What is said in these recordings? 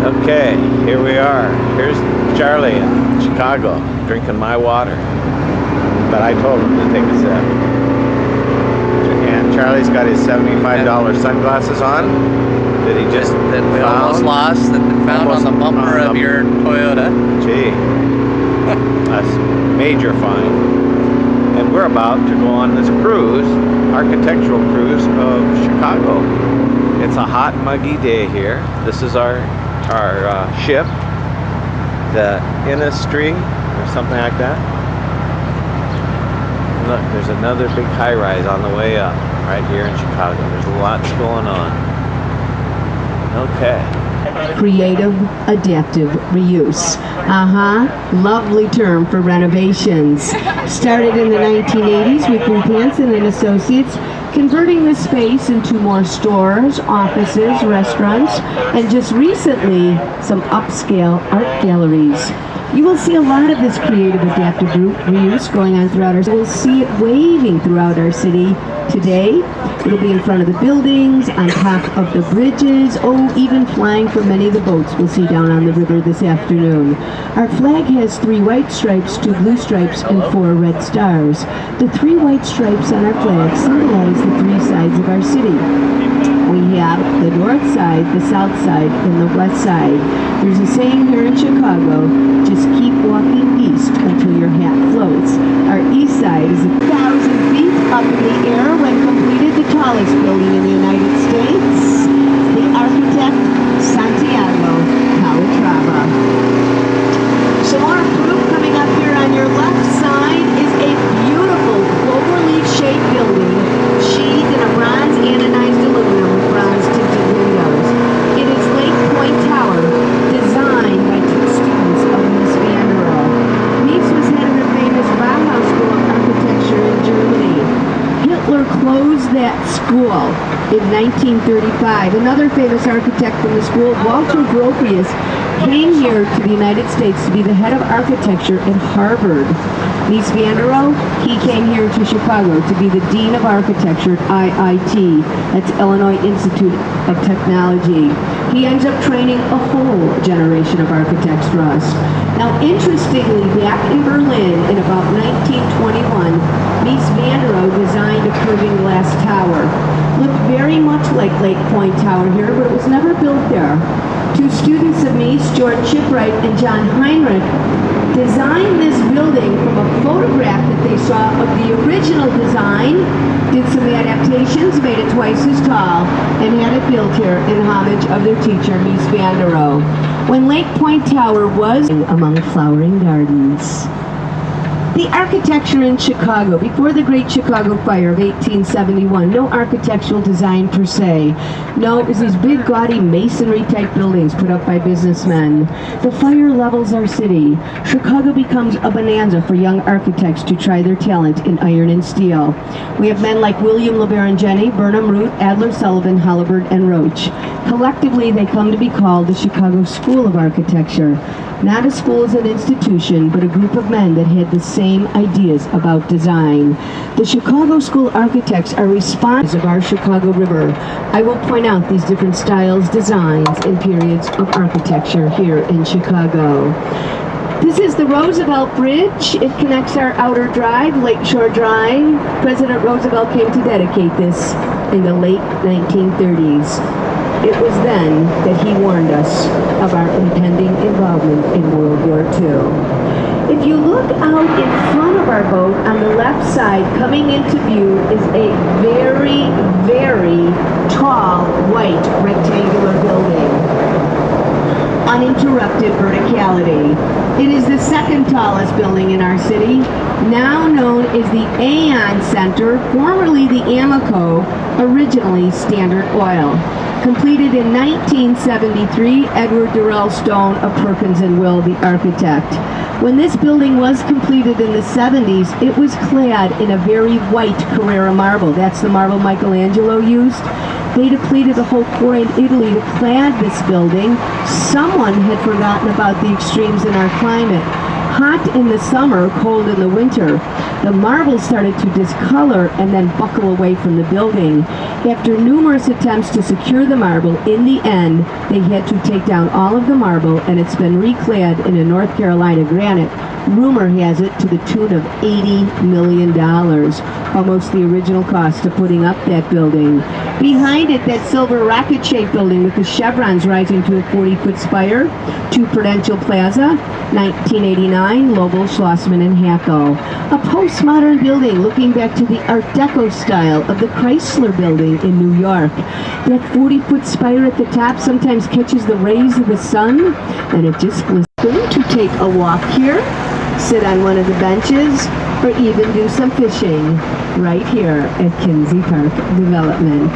Okay, here we are. Here's Charlie in Chicago drinking my water. But I told him to take a sip. And Charlie's got his $75 sunglasses on that he just that we almost lost, that we found on the bumper of your Toyota. Gee, that's major find. And we're about to go on this cruise, architectural cruise of Chicago. It's a hot, muggy day here. This is our ship, the Industry or something like that. Look, there's another big high-rise on the way up right here in Chicago. There's lots going on. Okay. Creative adaptive reuse. Lovely term for renovations. Started in the 1980s with Booth Hansen and Associates, converting the space into more stores, offices, restaurants, and just recently, some upscale art galleries. You will see a lot of this creative adaptive reuse going on throughout our city. We'll see it waving throughout our city today. It'll be in front of the buildings, on top of the bridges, even flying from many of the boats we'll see down on the river this afternoon. Our flag has 3 white stripes, 2 blue stripes, and 4 red stars. The 3 white stripes on our flag symbolize the 3 sides of our city. We have the north side, the south side, and the west side. There's a saying here in Chicago, just keep walking east until your hat floats. Our east side is 1,000 feet up in the air when completed, the tallest building in the United States. The architect, Santiago Calatrava. Some more proof coming up here on your left side is a beautiful clover-leaf-shaped building, sheathed in a bronze anodized aluminum with bronze tinted windows. It is Lake Point Tower, designed by 2 students of Mies van der Rohe. Mies was head of the famous Bauhaus School of Architecture in Germany. Hitler closed that school in 1935. Another famous architect from the school, Walter Gropius, came here to the United States to be the head of architecture at Harvard. Mies van der Rohe, he came here to Chicago to be the Dean of Architecture at IIT, that's Illinois Institute of Technology. He ends up training a whole generation of architects for us. Now, interestingly, back in Berlin in about 1921, Mies van der Rohe designed a curving glass tower. Looked very much like Lake Point Tower here, but it was never built there. 2 students of Mies, George Shipwright and John Heinrich, designed this building from a photograph that they saw of the original design, did some adaptations, made it twice as tall, and had it built here in homage of their teacher, Mies van der Rohe. When Lake Point Tower was among flowering gardens. The architecture in Chicago, before the Great Chicago Fire of 1871, no architectural design per se. No, it was these big gaudy masonry-type buildings put up by businessmen. The fire levels our city. Chicago becomes a bonanza for young architects to try their talent in iron and steel. We have men like William LeBaron-Jenney, Burnham Root, Adler Sullivan, Halliburton, and Roach. Collectively, they come to be called the Chicago School of Architecture. Not a school as an institution, but a group of men that had the same ideas about design. The Chicago School architects are responsible of our Chicago River. I will point out these different styles, designs, and periods of architecture here in Chicago. This is the Roosevelt Bridge. It connects our outer drive, Lakeshore Drive. President Roosevelt came to dedicate this in the late 1930s. It was then that he warned us of our impending involvement in World War II. If you look out in front of our boat on the left side, coming into view is a very, very tall white rectangular building. Uninterrupted verticality. It is the 2nd tallest building in our city, now known as the Aon Center, formerly the Amoco, originally Standard Oil. Completed in 1973, Edward Durrell Stone of Perkins and Will, the architect. When this building was completed in the 70s, it was clad in a very white Carrara marble. That's the marble Michelangelo used. They depleted the whole core in Italy to clad this building. Someone had forgotten about the extremes in our climate. Hot in the summer, cold in the winter. The marble started to discolor and then buckle away from the building. After numerous attempts to secure the marble, in the end, they had to take down all of the marble, and it's been reclad in a North Carolina granite. Rumor has it to the tune of $80 million, almost the original cost of putting up that building. Behind it, that silver rocket-shaped building with the chevrons rising to a 40-foot spire, to Prudential Plaza, 1989, Lobel, Schlossman, and Hackel. A postmodern building looking back to the Art Deco style of the Chrysler Building in New York. That 40-foot spire at the top sometimes catches the rays of the sun, and it just glistens. To take a walk here, sit on one of the benches, or even do some fishing right here at Kinsey Park Development.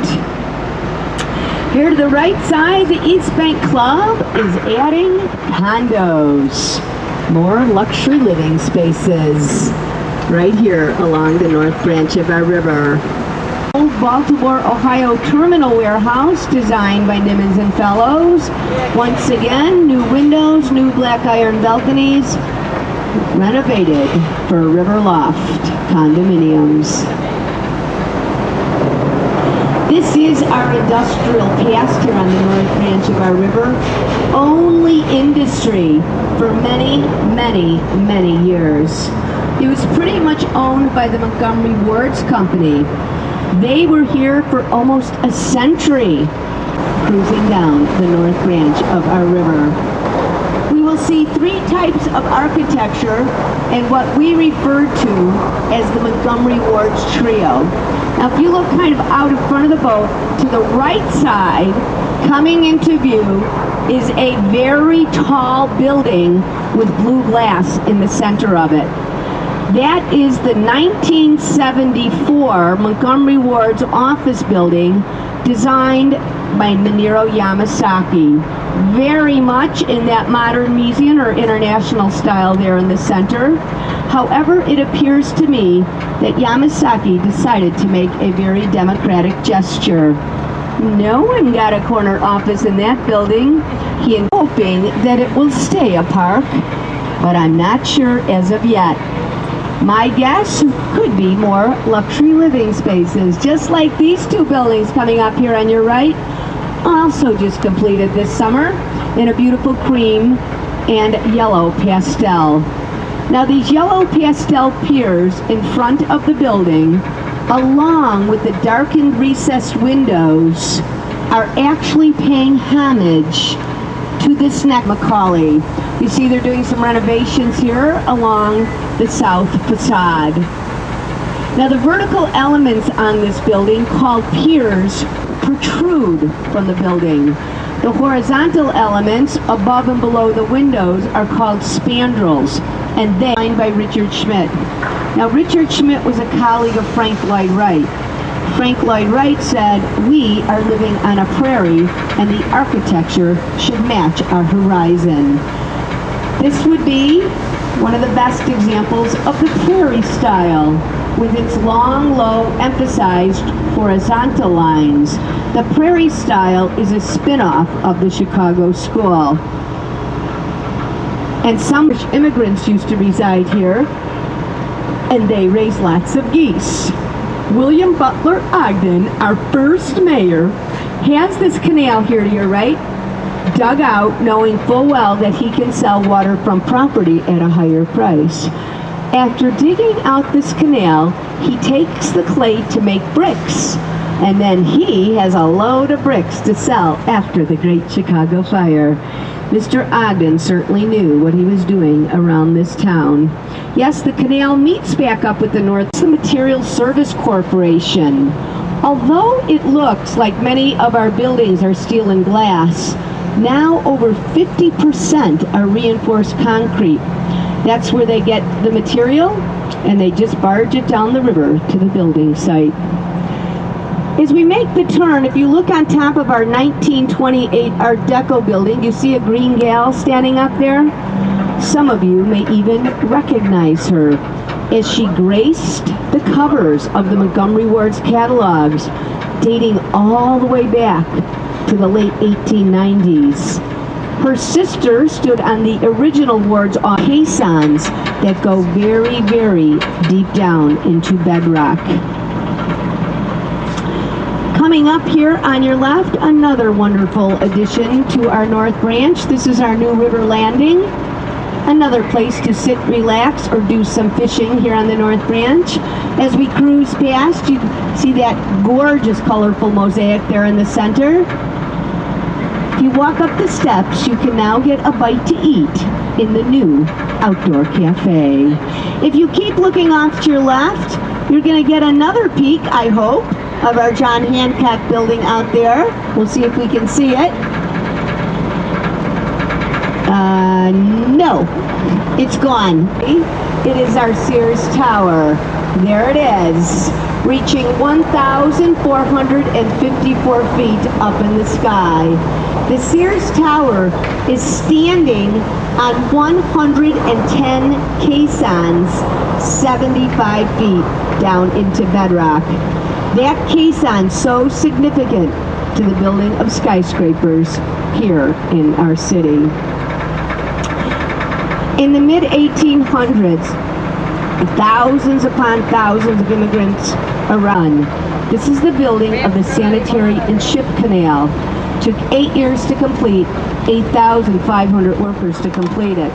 Here to the right side, the East Bank Club is adding condos, more luxury living spaces right here along the north branch of our river. Old Baltimore, Ohio terminal warehouse designed by Nimmons and Fellows. Once again, new windows, new black iron balconies, renovated for River Loft condominiums. This is our industrial past here on the north branch of our river. Only industry for many, many, many years. It was pretty much owned by the Montgomery Ward's Company. They were here for almost a century, cruising down the north branch of our river. We will see three types of architecture and what we refer to as the Montgomery Ward's Trio. Now, if you look kind of out in front of the boat, to the right side, coming into view, is a very tall building with blue glass in the center of it. That is the 1974 Montgomery Ward's office building designed by Minoru Yamasaki. Very much in that modern Miesian or international style there in the center. However, it appears to me that Yamasaki decided to make a very democratic gesture. No one got a corner office in that building. He is hoping that it will stay a park, but I'm not sure as of yet. My guess could be more luxury living spaces, just like these two buildings coming up here on your right, also just completed this summer in a beautiful cream and yellow pastel. Now, these yellow pastel piers in front of the building, along with the darkened recessed windows, are actually paying homage to this neck Macaulay. You see they're doing some renovations here along the south facade. Now, the vertical elements on this building, called piers, protrude from the building. The horizontal elements above and below the windows are called spandrels, and they are designed by Richard Schmidt. Now, Richard Schmidt was a colleague of Frank Lloyd Wright. Frank Lloyd Wright said, "We are living on a prairie, and the architecture should match our horizon." This would be one of the best examples of the prairie style, with its long, low, emphasized horizontal lines. The prairie style is a spin-off of the Chicago School. And some immigrants used to reside here, and they raised lots of geese. William Butler Ogden, our first mayor, has this canal here to your right, dug out knowing full well that he can sell waterfront property at a higher price. After digging out this canal, he takes the clay to make bricks, and then he has a load of bricks to sell after the Great Chicago Fire. Mr. Ogden certainly knew what he was doing around this town. Yes, the canal meets back up with the North Material Service Corporation. Although it looks like many of our buildings are steel and glass, now over 50% are reinforced concrete. That's where they get the material, and they just barge it down the river to the building site. As we make the turn, if you look on top of our 1928 Art Deco building, you see a green gal standing up there? Some of you may even recognize her, as she graced the covers of the Montgomery Ward's catalogs, dating all the way back to the late 1890s. Her sister stood on the original Ward's caissons that go very, very deep down into bedrock. Coming up here on your left, another wonderful addition to our North Branch. This is our new river landing. Another place to sit, relax, or do some fishing here on the North Branch. As we cruise past, you see that gorgeous, colorful mosaic there in the center. If you walk up the steps, you can now get a bite to eat in the new outdoor cafe. If you keep looking off to your left, you're going to get another peek, I hope, of our John Hancock building out there. We'll see if we can see it. No, it's gone. It is our Sears Tower. There it is, reaching 1,454 feet up in the sky. The Sears Tower is standing on 110 caissons, 75 feet down into bedrock. That caisson so significant to the building of skyscrapers here in our city. In the mid-1800s, thousands upon thousands of immigrants arrived. This is the building of the Sanitary and Ship Canal. Took 8 years to complete, 8,500 workers to complete it.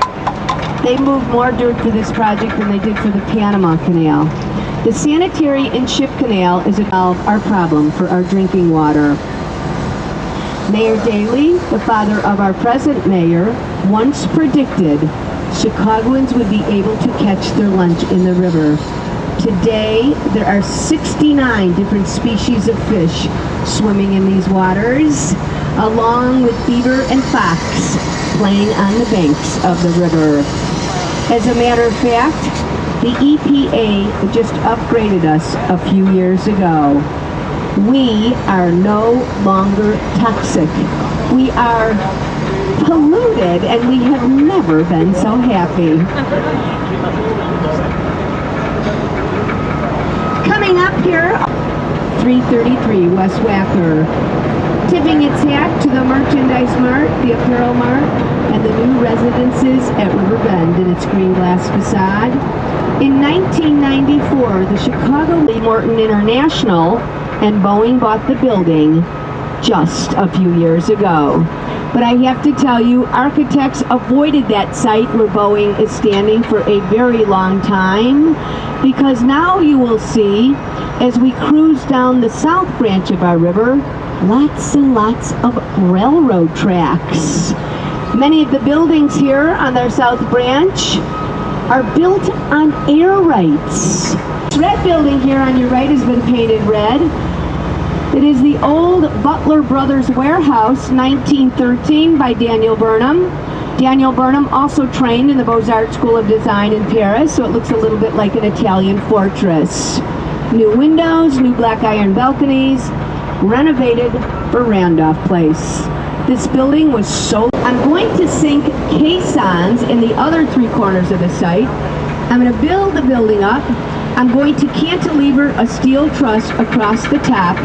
They moved more dirt for this project than they did for the Panama Canal. The Sanitary and Ship Canal is our problem for our drinking water. Mayor Daley, the father of our present mayor, once predicted Chicagoans would be able to catch their lunch in the river. Today, there are 69 different species of fish swimming in these waters, along with beaver and fox playing on the banks of the river. As a matter of fact, the EPA just upgraded us a few years ago. We are no longer toxic. We are polluted, and we have never been so happy. Coming up here, 333 West Wacker, tipping its hat to the Merchandise Mart, the Apparel Mart, and the new residences at Riverbend in its green glass facade. In 1994, the Chicago Lee Morton International and Boeing bought the building just a few years ago. But I have to tell you, architects avoided that site where Boeing is standing for a very long time, because now you will see, as we cruise down the south branch of our river, lots and lots of railroad tracks. Many of the buildings here on our south branch are built on air rights. This red building here on your right has been painted red. It is the old Butler Brothers Warehouse, 1913, by Daniel Burnham. Daniel Burnham also trained in the Beaux-Arts School of Design in Paris, so it looks a little bit like an Italian fortress. New windows, new black iron balconies, renovated for Randolph Place. This building was so... I'm going to sink caissons in the other three corners of the site. I'm going to build the building up. I'm going to cantilever a steel truss across the top.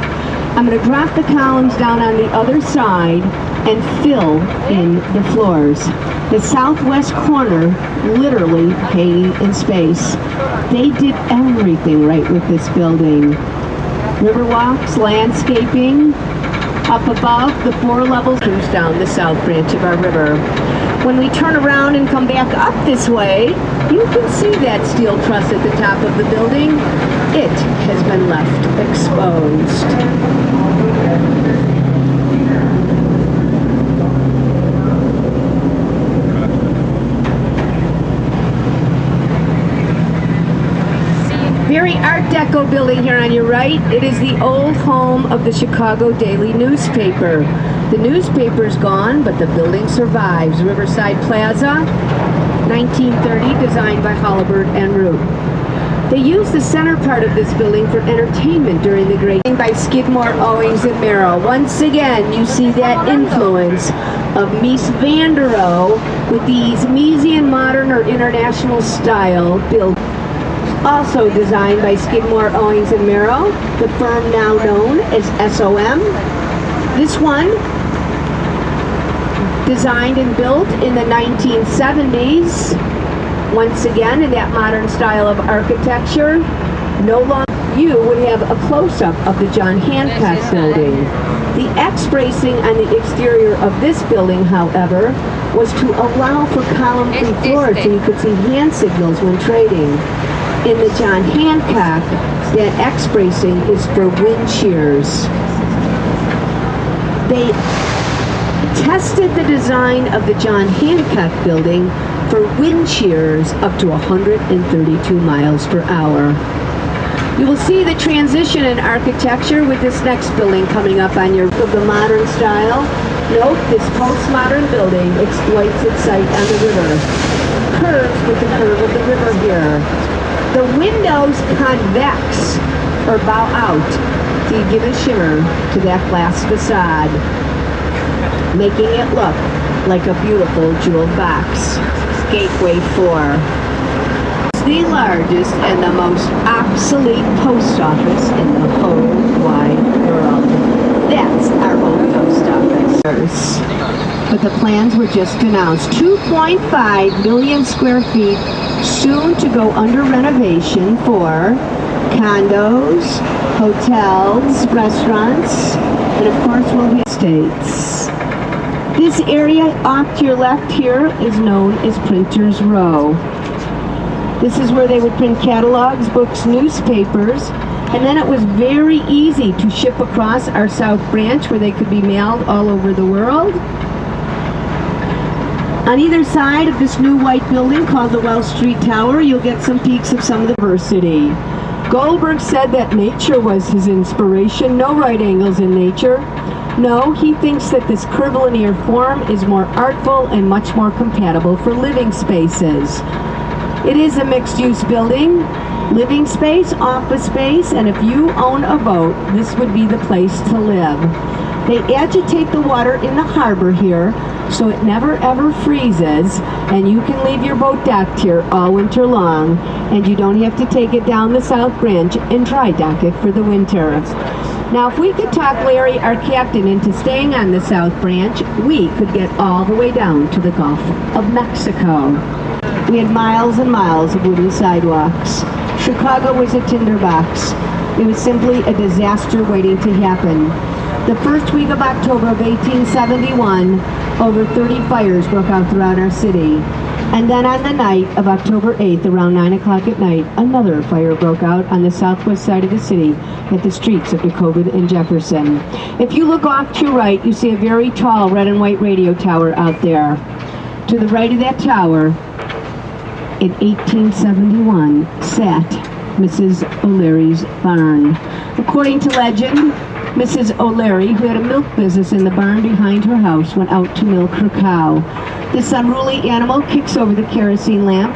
I'm going to drop the columns down on the other side and fill in the floors. The southwest corner, literally hanging in space. They did everything right with this building. Riverwalks, landscaping, up above the 4 levels, cruise down the south branch of our river. When we turn around and come back up this way, you can see that steel truss at the top of the building. It has been left exposed. Very Art Deco building here on your right. It is the old home of the Chicago Daily newspaper. The newspaper's gone, but the building survives. Riverside Plaza, 1930, designed by Hollibert and Root. They used the center part of this building for entertainment during the Great by Skidmore, Owings, and Merrill. Once again, you see that influence of Mies van der Rohe with these Miesian modern or international style buildings. Also designed by Skidmore, Owings, and Merrill, the firm now known as SOM. This one, designed and built in the 1970s, once again in that modern style of architecture. No longer you would have a close-up of the John Hancock building. The X-bracing on the exterior of this building, however, was to allow for column-free floors so you could see hand signals when trading. In the John Hancock, that X-bracing is for wind shears. They tested the design of the John Hancock building for wind shears up to 132 miles per hour. You will see the transition in architecture with this next building coming up on your of the modern style. Note this postmodern building exploits its site on the river. Curves with the curve of the river here. The windows convex or bow out to give a shimmer to that glass facade, making it look like a beautiful jeweled box. Gateway 4. The largest and the most obsolete post office in the whole wide world. That's our old post office. But the plans were just announced. 2.5 million square feet, soon to go under renovation for condos, hotels, restaurants, and of course will be estates. This area off to your left here is known as Printers Row. This is where they would print catalogs, books, newspapers, and then it was very easy to ship across our South Branch where they could be mailed all over the world. On either side of this new white building called the Wells Street Tower, you'll get some peeks of some of the diversity. Goldberg said that nature was his inspiration, no right angles in nature. No, he thinks that this curvilinear form is more artful and much more compatible for living spaces. It is a mixed-use building, living space, office space, and if you own a boat, this would be the place to live. They agitate the water in the harbor here, so it never ever freezes, and you can leave your boat docked here all winter long, and you don't have to take it down the South Branch and dry dock it for the winter. Now, if we could talk Larry, our captain, into staying on the South Branch, we could get all the way down to the Gulf of Mexico. We had miles and miles of wooden sidewalks. Chicago was a tinderbox. It was simply a disaster waiting to happen. The first week of October of 1871, over 30 fires broke out throughout our city. And then on the night of October 8th, around 9 o'clock at night, another fire broke out on the southwest side of the city at the streets of Decovid and Jefferson. If you look off to your right, you see a very tall red and white radio tower out there. To the right of that tower, in 1871, sat Mrs. O'Leary's barn. According to legend, Mrs. O'Leary, who had a milk business in the barn behind her house, went out to milk her cow. This unruly animal kicks over the kerosene lamp.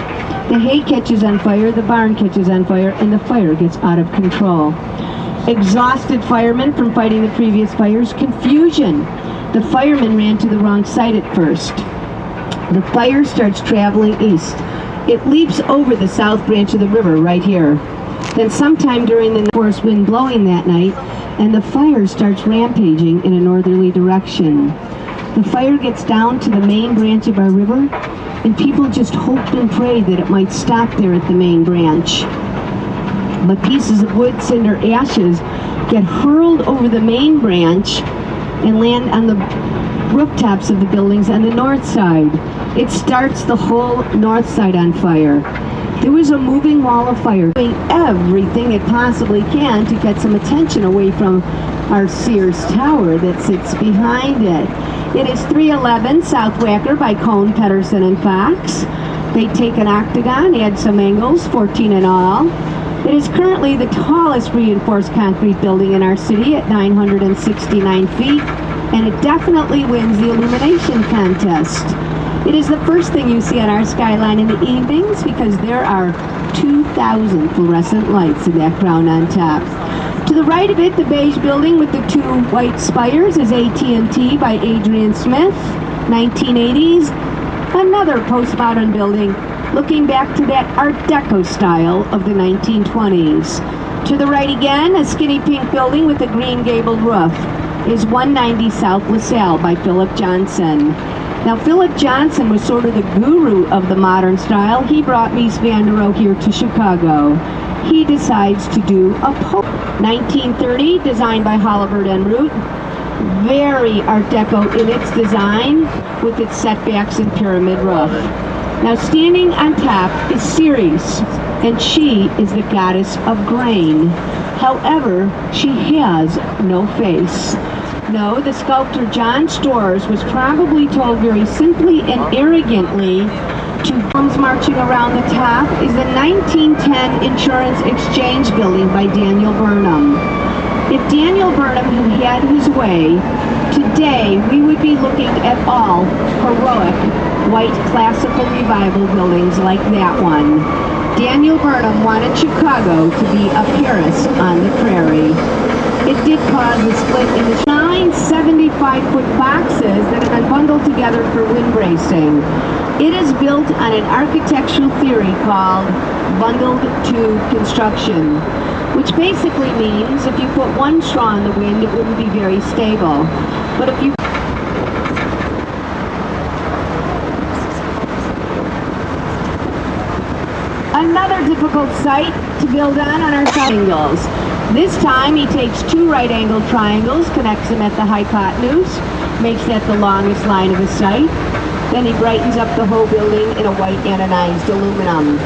The hay catches on fire, the barn catches on fire, and the fire gets out of control. Exhausted firemen from fighting the previous fires, confusion. The firemen ran to the wrong side at first. The fire starts traveling east. It leaps over the South Branch of the river right here. Then sometime during the force wind blowing that night, and the fire starts rampaging in a northerly direction. The fire gets down to the main branch of our river, and people just hoped and prayed that it might stop there at the main branch. But pieces of wood, cinder, ashes get hurled over the main branch and land on the rooftops of the buildings on the north side. It starts the whole north side on fire. There was a moving wall of fire doing everything it possibly can to get some attention away from our Sears Tower that sits behind it. It is 311 South Wacker by Cohn, Pedersen, and Fox. They take an octagon, add some angles, 14 in all. It is currently the tallest reinforced concrete building in our city at 969 feet, and it definitely wins the illumination contest. It is the first thing you see on our skyline in the evenings because there are 2,000 fluorescent lights in that crown on top. To the right of it, the beige building with the two white spires is AT&T by Adrian Smith, 1980s. Another postmodern building looking back to that Art Deco style of the 1920s. To the right again, a skinny pink building with a green gabled roof is 190 South LaSalle by Philip Johnson. Now, Philip Johnson was sort of the guru of the modern style. He brought Mies van der Rohe here to Chicago. he decides to do a 1930, designed by Halliburton and Root. Very Art Deco in its design, with its setbacks and pyramid roof. Now standing on top is Ceres, and she is the goddess of grain. However, she has no face. No, the sculptor John Storrs was probably told very simply and arrogantly to comes marching around the top is the 1910 Insurance Exchange Building by Daniel Burnham. If Daniel Burnham had his way, today we would be looking at all heroic white classical revival buildings like that one. Daniel Burnham wanted Chicago to be a Paris on the prairie. It did cause a split in the 9 75-foot boxes that have been bundled together for wind bracing. It is built on an architectural theory called bundled tube construction, which basically means if you put one straw in the wind, it wouldn't be very stable. But if you another difficult site to build on our triangles. This time he takes two right-angled triangles, connects them at the hypotenuse, makes that the longest line of his site. Then he brightens up the whole building in a white anodized aluminum.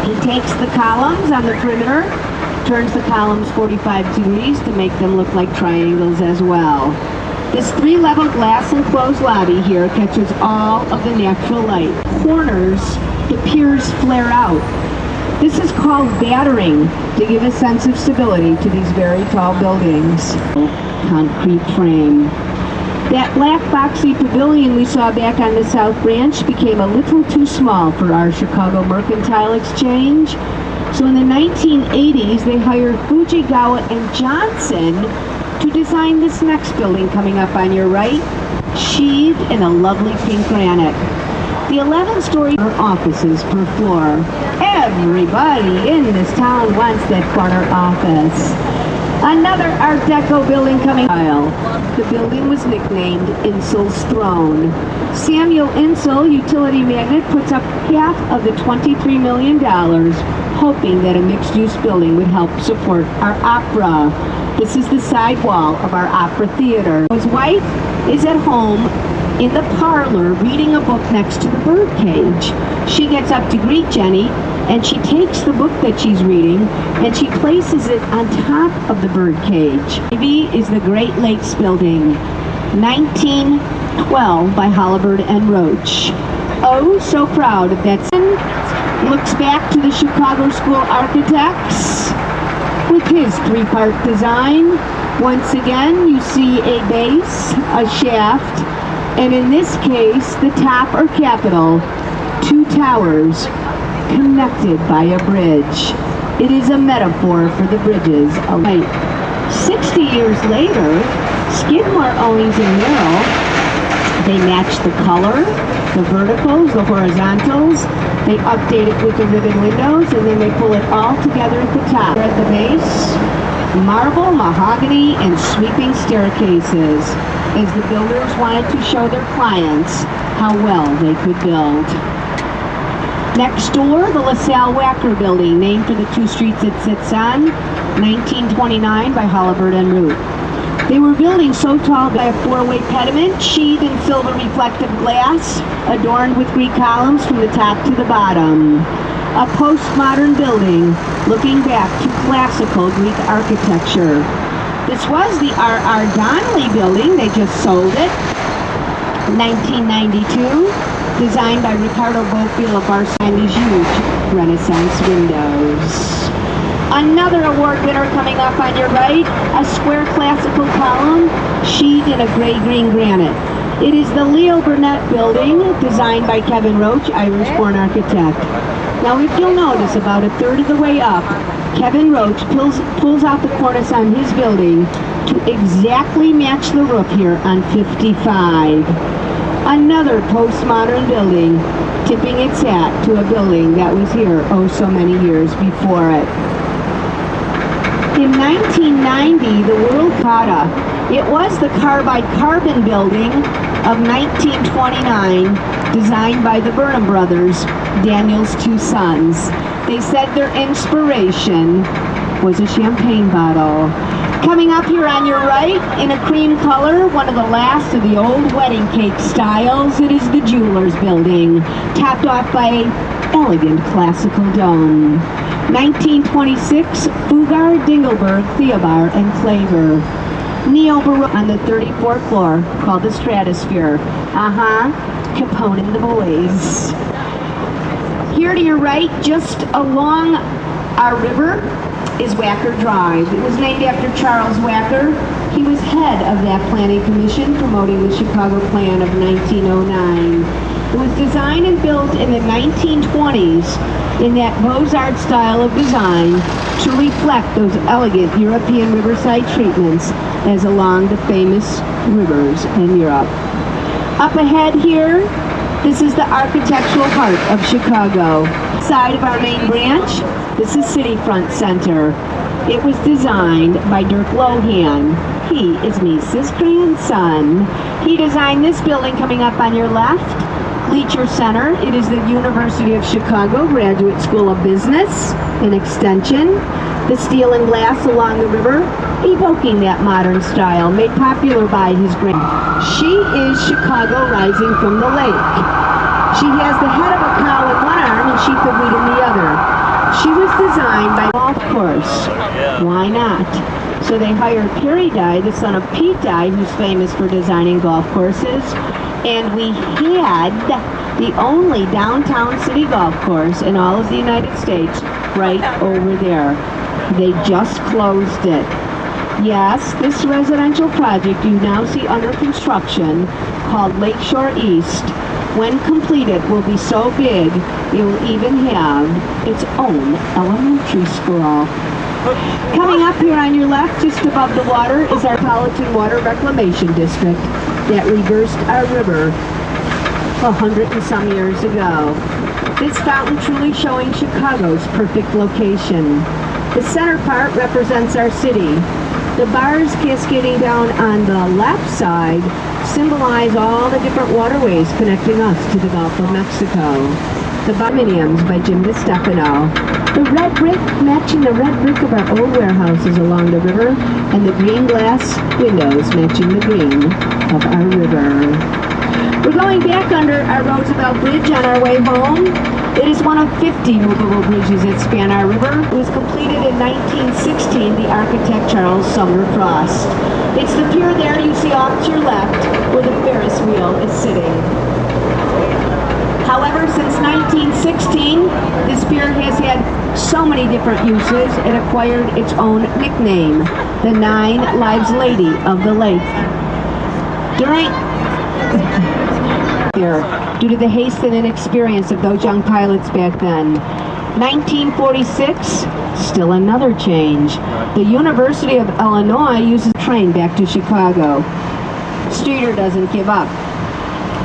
He takes the columns on the perimeter, turns the columns 45 degrees to make them look like triangles as well. This three-level glass enclosed lobby here catches all of the natural light. Corners, the piers flare out. This is called battering to give a sense of stability to these very tall buildings. Concrete frame. That black boxy pavilion we saw back on the South Branch became a little too small for our Chicago Mercantile Exchange. So in the 1980s, they hired Fujigawa and Johnson to design this next building coming up on your right, sheathed in a lovely pink granite. The 11-story offices per floor. Everybody in this town wants that corner office. Another Art Deco building coming. The building was nicknamed Insull's Throne. Samuel Insull, utility magnate, puts up half of the $23 million, hoping that a mixed-use building would help support our opera. This is the side wall of our opera theater. His wife is at home in the parlor reading a book next to the birdcage. She gets up to greet Jenny, and she takes the book that she's reading and she places it on top of the birdcage. Ivy is the Great Lakes Building, 1912 by Halliburton and Roach. Oh, so proud of that. Looks back to the Chicago School Architects with his three-part design. Once again, you see a base, a shaft, and in this case, the top or capital, two towers connected by a bridge. It is a metaphor for the bridges of light. 60 years later, Skidmore, Owings and Merrill, they match the color, the verticals, the horizontals. They update it with the ribbon windows, and then they pull it all together at the top. At the base, marble, mahogany, and sweeping staircases, as the builders wanted to show their clients how well they could build. Next door, the LaSalle Wacker Building, named for the two streets it sits on, 1929 by Halliburton and Root. They were building so tall by a four-way pediment, sheathed in silver reflective glass, adorned with Greek columns from the top to the bottom. A postmodern building looking back to classical Greek architecture. This was the R.R. Donnelly Building. They just sold it. 1992. Designed by Ricardo Bofill of Barcelona, huge Renaissance windows. Another award winner coming up on your right, a square classical column sheathed in a gray-green granite. It is the Leo Burnett Building, designed by Kevin Roach, Irish-born architect. Now, if you'll notice, about a third of the way up, Kevin Roach pulls out the cornice on his building to exactly match the roof here on 55. Another postmodern building, tipping its hat to a building that was here oh so many years before it. In 1990, the world caught up. It was the Carbide Carbon Building of 1929, designed by the Burnham brothers, Daniel's two sons. They said their inspiration was a champagne bottle. Coming up here on your right, in a cream color, one of the last of the old wedding cake styles, it is the Jewelers Building, topped off by elegant classical dome. 1926, Fugger, Dingelberg, Theobar, and Claver. Neo-Baroque on the 34th floor, called the Stratosphere. Capone and the Boys. Here to your right, just along our river, is Wacker Drive. It was named after Charles Wacker. He was head of that planning commission promoting the Chicago Plan of 1909. It was designed and built in the 1920s in that Beaux-Arts style of design to reflect those elegant European riverside treatments as along the famous rivers in Europe. Up ahead here, this is the architectural heart of Chicago. Side of our main branch, this is City Front Center. It was designed by Dirk Lohan. He is Mises' grandson. He designed this building coming up on your left, Bleacher Center. It is the University of Chicago Graduate School of Business and Extension. The steel and glass along the river, evoking that modern style, made popular by his grand. She is Chicago rising from the lake. She has the head of a cow in one arm and sheep of wheat in the other. She was designed by golf course. Why not? So they hired Perry Dye, the son of Pete Dye, who's famous for designing golf courses. And we had the only downtown city golf course in all of the United States right over there. They just closed it. Yes, this residential project you now see under construction, called Lakeshore East, when completed, will be so big it will even have its own elementary school. Coming up here on your left, just above the water, is our Politan Water Reclamation District that reversed our river 100 and some years ago. This fountain truly showing Chicago's perfect location. The center part represents our city. The bars cascading down on the left side symbolize all the different waterways connecting us to the Gulf of Mexico. The Dominiums by Jim DeStefano. The red brick matching the red brick of our old warehouses along the river, and the green glass windows matching the green of our river. We're going back under our Roosevelt Bridge on our way home. It is one of 50 movable bridges that span our river. It was completed in 1916, the architect Charles Sumner Frost. It's the pier there you see off to your left where the Ferris wheel is sitting. However, since 1916, this pier has had so many different uses, it acquired its own nickname, the Nine Lives Lady of the Lake. Due to the haste and inexperience of those young pilots back then. 1946, still another change. The University of Illinois uses a train back to Chicago. Streeter doesn't give up.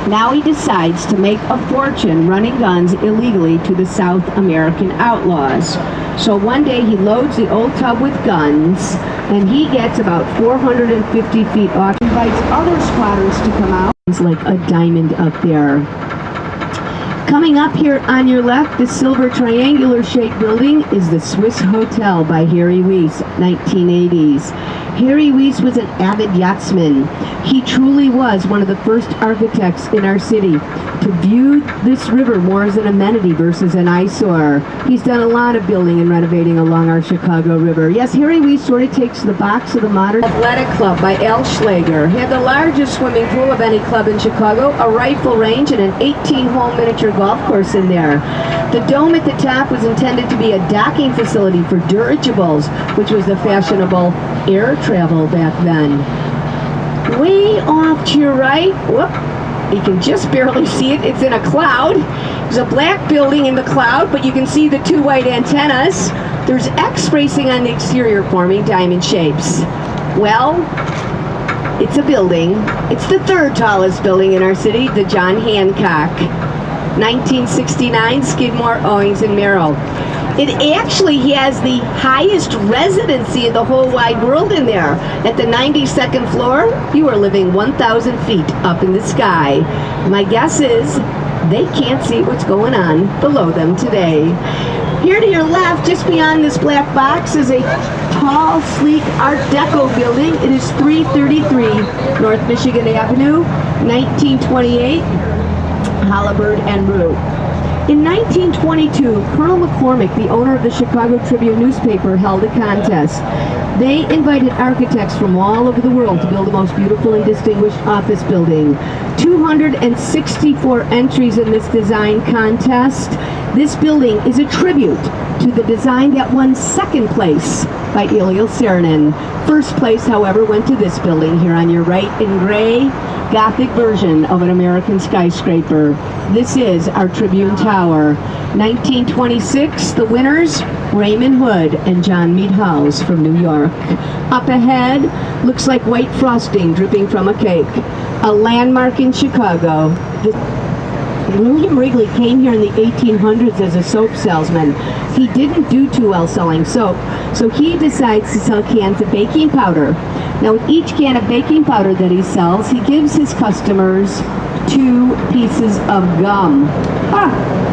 Now he decides to make a fortune running guns illegally to the South American outlaws. So one day he loads the old tub with guns, and he gets about 450 feet off. He invites other squatters to come out. It's like a diamond up there. Coming up here on your left, the silver triangular-shaped building is the Swiss Hotel by Harry Weiss, 1980s. Harry Weiss was an avid yachtsman. He truly was one of the first architects in our city to view this river more as an amenity versus an eyesore. He's done a lot of building and renovating along our Chicago River. Yes, Harry Weiss sort of takes the box of the modern athletic club by Al Schlager. He had the largest swimming pool of any club in Chicago, a rifle range, and an 18-hole miniature golf course in there. The dome at the top was intended to be a docking facility for dirigibles, which was the fashionable air travel back then. Way off to your right, whoop, you can just barely see it, it's in a cloud. There's a black building in the cloud, but you can see the two white antennas. There's X racing on the exterior forming diamond shapes. Well, it's a building. It's the third tallest building in our city, the John Hancock. 1969, Skidmore, Owings, and Merrill. It actually has the highest residency in the whole wide world in there. At the 92nd floor, you are living 1,000 feet up in the sky. My guess is they can't see what's going on below them today. Here to your left, just beyond this black box, is a tall, sleek Art Deco building. It is 333 North Michigan Avenue, 1928, Halliburton and Rue. In 1922, Colonel McCormick, the owner of the Chicago Tribune newspaper, held a contest. They invited architects from all over the world to build the most beautiful and distinguished office building. 264 entries in this design contest. This building is a tribute to the design that won second place by Eliel Saarinen. First place, however, went to this building here on your right in gray, Gothic version of an American skyscraper. This is our Tribune Tower. 1926, the winners, Raymond Hood and John Mead Howells from New York. Up ahead, looks like white frosting dripping from a cake. A landmark in Chicago. William Wrigley came here in the 1800s as a soap salesman. He didn't do too well selling soap, so he decides to sell cans of baking powder. Now, with each can of baking powder that he sells, he gives his customers 2 pieces of gum.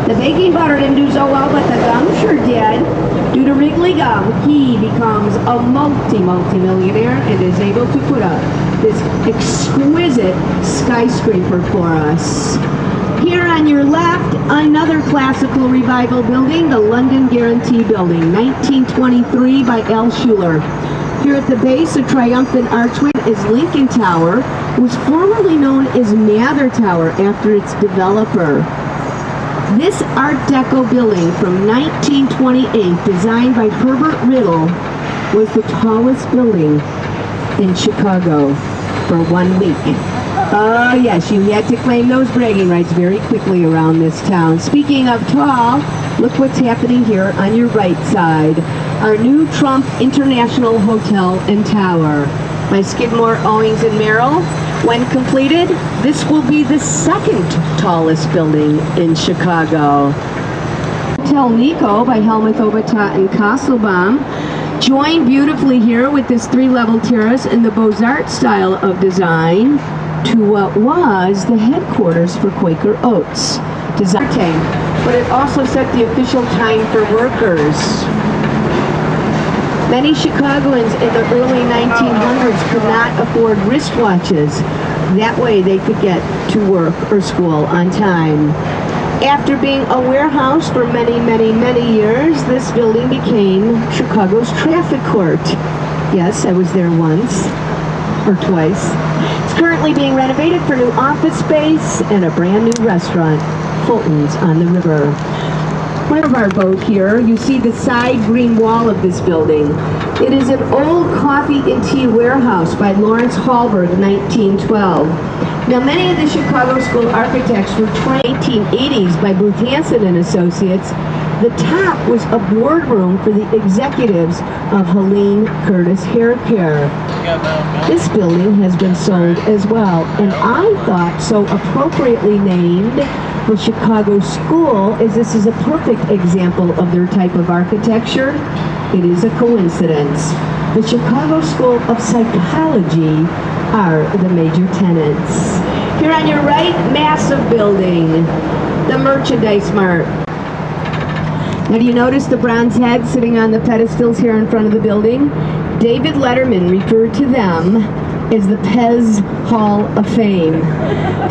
The baking powder didn't do so well, but the gum sure did. Due to Wrigley Gum, he becomes a multi-millionaire and is able to put up this exquisite skyscraper for us. Here on your left, another classical revival building, the London Guarantee Building, 1923 by Al Schuler. Here at the base, a triumphant archway is Lincoln Tower, was formerly known as Mather Tower after its developer. This Art Deco building from 1928, designed by Herbert Riddle, was the tallest building in Chicago for 1 week. Oh yes, you had to claim those bragging rights very quickly around this town. Speaking of tall, look what's happening here on your right side. Our new Trump International Hotel and Tower by Skidmore, Owings & Merrill. When completed, this will be the second tallest building in Chicago. Hotel Nico by Helmuth Obertat and Kasselbaum. Joined beautifully here with this 3-level terrace in the Beaux-Arts style of design to what was the headquarters for Quaker Oats. Design, but it also set the official time for workers. Many Chicagoans in the early 1900s could not afford wristwatches. That way they could get to work or school on time. After being a warehouse for many years, this building became Chicago's traffic court. Yes, I was there once or twice. It's currently being renovated for new office space and a brand new restaurant, Fulton's on the River. Front of our boat here, you see the side green wall of this building. It is an old coffee and tea warehouse by Lawrence Hallberg, 1912. Now, many of the Chicago School architects were trained in the 1880s by Booth Hansen and Associates. The top was a boardroom for the executives of Helene Curtis Hair Care. This building has been sold as well, and I thought so appropriately named the Chicago School, as this is a perfect example of their type of architecture. It is a coincidence. The Chicago School of Psychology are the major tenants. Here on your right, massive building, the Merchandise Mart. Now, do you notice the bronze heads sitting on the pedestals here in front of the building? David Letterman referred to them as the Pez Hall of Fame.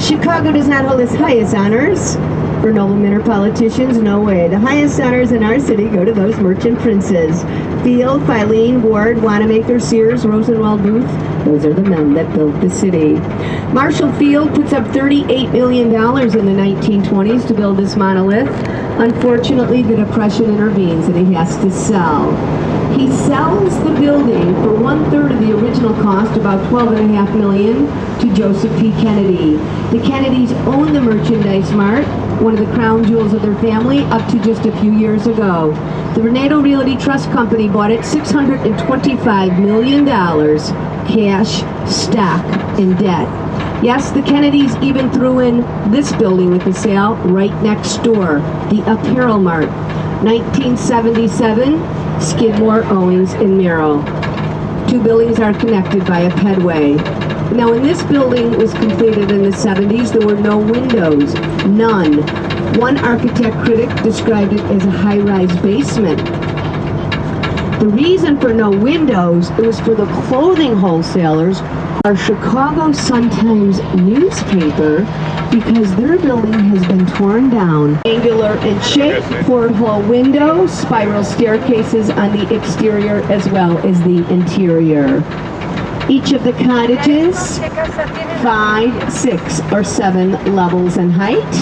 Chicago does not hold its highest honors for noblemen or politicians. No way. The highest honors in our city go to those merchant princes. Field, Filene, Ward, Wanamaker, Sears, Rosenwald, Booth. Those are the men that built the city. Marshall Field puts up $38 million in the 1920s to build this monolith. Unfortunately, the Depression intervenes and he has to sell. He sells the building for 1/3 of the original cost, about $12.5 million, to Joseph P. Kennedy. The Kennedys own the Merchandise Mart, one of the crown jewels of their family, up to just a few years ago. The Renato Realty Trust Company bought it $625 million, cash, stock, and debt. Yes, the Kennedys even threw in this building with the sale right next door, the Apparel Mart. 1977, Skidmore, Owings & Merrill. two buildings are connected by a pedway. Now, when this building was completed in the 70s, there were no windows, none. One architect critic described it as a high-rise basement. The reason for no windows, it was for the clothing wholesalers, our Chicago Sun-Times newspaper, because their building has been torn down. Angular in shape, porthole windows, spiral staircases on the exterior as well as the interior. Each of the cottages, 5, 6, or 7 levels in height,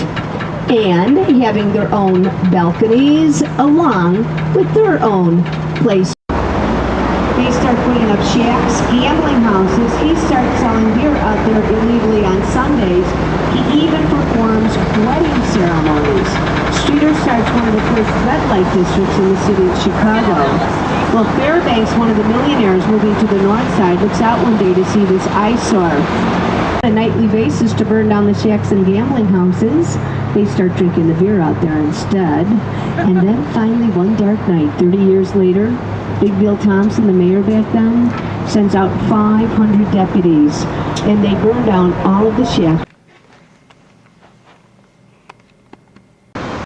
and having their own balconies along with their own place. They start putting up shacks, gambling houses. He starts selling beer out there illegally on Sundays. He even performs wedding ceremonies. Streeter starts one of the first red light districts in the city of Chicago. Well, Fairbanks, one of the millionaires moving to the north side, looks out one day to see this eyesore. On a nightly basis to burn down the shacks and gambling houses. They start drinking the beer out there instead. And then finally, one dark night, 30 years later, Big Bill Thompson, the mayor back then, sends out 500 deputies, and they burn down all of the shacks.